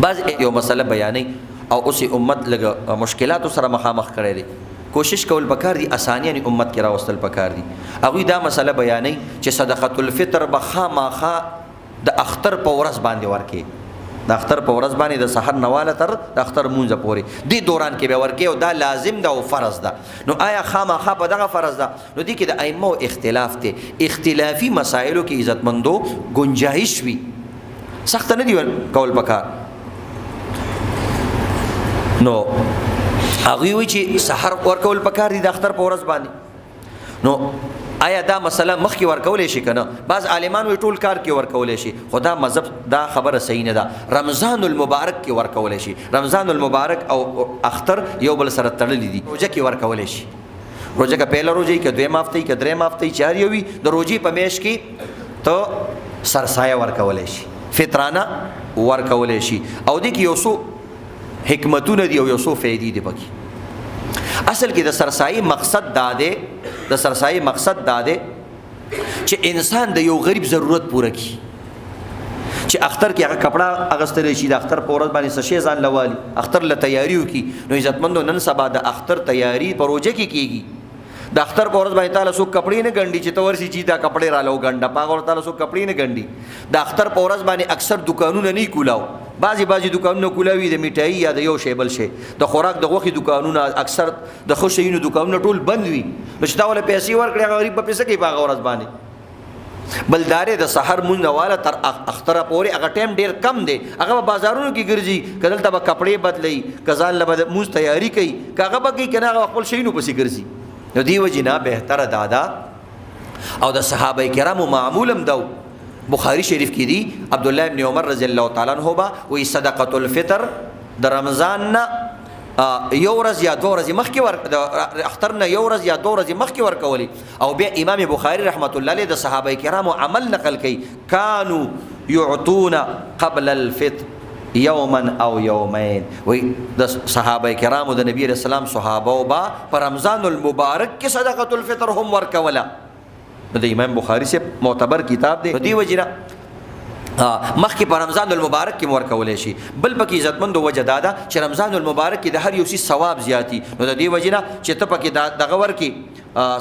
بعض یو مسله بیانې او اوس امت لګ مشکلات سره مخامخ کړي دي کوشش کول پکار دي اسانیاں امت کې راوستل پکار دي هغه دا مسله بیانې چې صدقه الفطر بخا ماخه د اختر په ورځ باندې ورکې د اختر په ورځ باندې د سحر نواله تر د اختر مونږ پورې دی دوران کې به ورکې او دا لازم ده او فرض ده نو آیا خامخا په دغه فرض ده نو دي کې د ائمه اختلاف ته اختلافي مسائلو کې عزتمندو گنجائش وي سخت نه دی کول پکار نو هغه وی چې سحر ورکول پکار دي د اختر په ورځ باندې نو آیا دا مسله مخکې ورکولې شي کنه بعض عالمان وی ټول کار کې ورکولې شي خدا مذهب دا خبره صحیح نه ده رمضان المبارک کې ورکولې شي رمضان المبارک او اختر یو بل سره تړلې دي روزه کې ورکولې شي روزه کا پهلا روزه کې دویم هفته کې دریم هفته چار یوي د روزي په میش کې ته سرسایه ورکولې شي فطرانه ورکولې شي او دې کې یو څو حکمتونه دي او یو څو فائدې دي پکې اصل کې د سرسایي مقصد دا دی د سرسایي مقصد دا دی چې انسان د یو غریب ضرورت پوره کړي چې اختر کې هغه کپڑا اغستل شي د اختر په ورځ باندې څه شي ځان لوالي اختر له تیاری وکي نو عزتمندو نن سبا د اختر تیاری پروژه کې کیږي د اختر په ورځ باندې تعالی سو کپڑے نه ګنډي چې تور سي چې دا کپڑے را لو ګنډه پاغور تعالی سو کپڑے نه ګنډي د اختر په ورځ باندې اکثر دکانونه نه کولاو بعضی دکانونه کولاوي د میټای یا د یو شی بل شي د خوراک د غوخي دکانونه اکثر د خوشینو دکانونه ټول بند وي نو چې دا ول پیسې ورکړي غریب په پیسې کې پاغور ورځ باندې بلدارې د سحر مون نواله تر اختر پورې هغه ټیم ډیر کم دی هغه بازارونو کې ګرځي کله ته کپڑے بدلي کزان له موږ تیاری کوي کاغه بګي کنه خپل شینو پسې ګرځي نو دی وجنا بهتره دادا او د صحابه کرامو معمولم دو بخاری شریف کې دی عبد الله ابن عمر رضی الله تعالی عنہ با وی صدقه الفطر د رمضان نه یو ورځ یا دو ورځې مخکې د اختر نه یو ورځ یا دو ورځې مخکې ورکولي او بیا امام بخاری رحمت الله علیه د صحابه کرامو عمل نقل کوي کانوا یعطون قبل الفطر یوما او یومین وی د صحابه کرامو د نبی رسول الله صحابه او با پر رمضان المبارک کې صدقه الفطر هم ورکولا د امام بخاری سے معتبر کتاب دی دی وجرا مخکې پر رمضان المبارک کې ورکولې شي بل پکې عزتمند وجه دادا چې رمضان المبارک کې د هر یو شي ثواب زیاتی نو د دې وجنه چې ته پکې دغه ورکی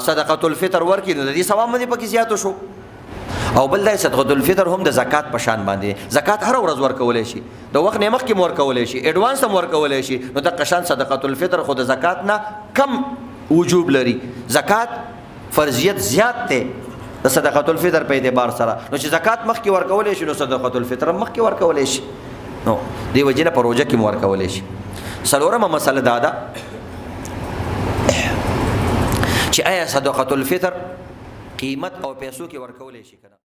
صدقه الفطر ورکی نو د دې ثواب باندې پکې زیاتو شو او بل د صدقه الفطر هم د زکات په شان باندې زکات هر ورځ ورکولې شي د وخت نه مخکې ورکولې شي اډوانس هم ورکولې شي نو د قشان صدقه الفطر خو د زکات نه کم وجوب لري زکات فرضیت زیات ته د صدقه الفطر په اعتبار سره نو چې زکات مخکې ورکولې شي نو صدقه الفطر مخکې ورکولې شي نو دی وجنه پروژه کې ورکولې شي څلورمه مسله دادا چې آیا صدقه الفطر قیمت او پیسو کې ورکولې شي کنه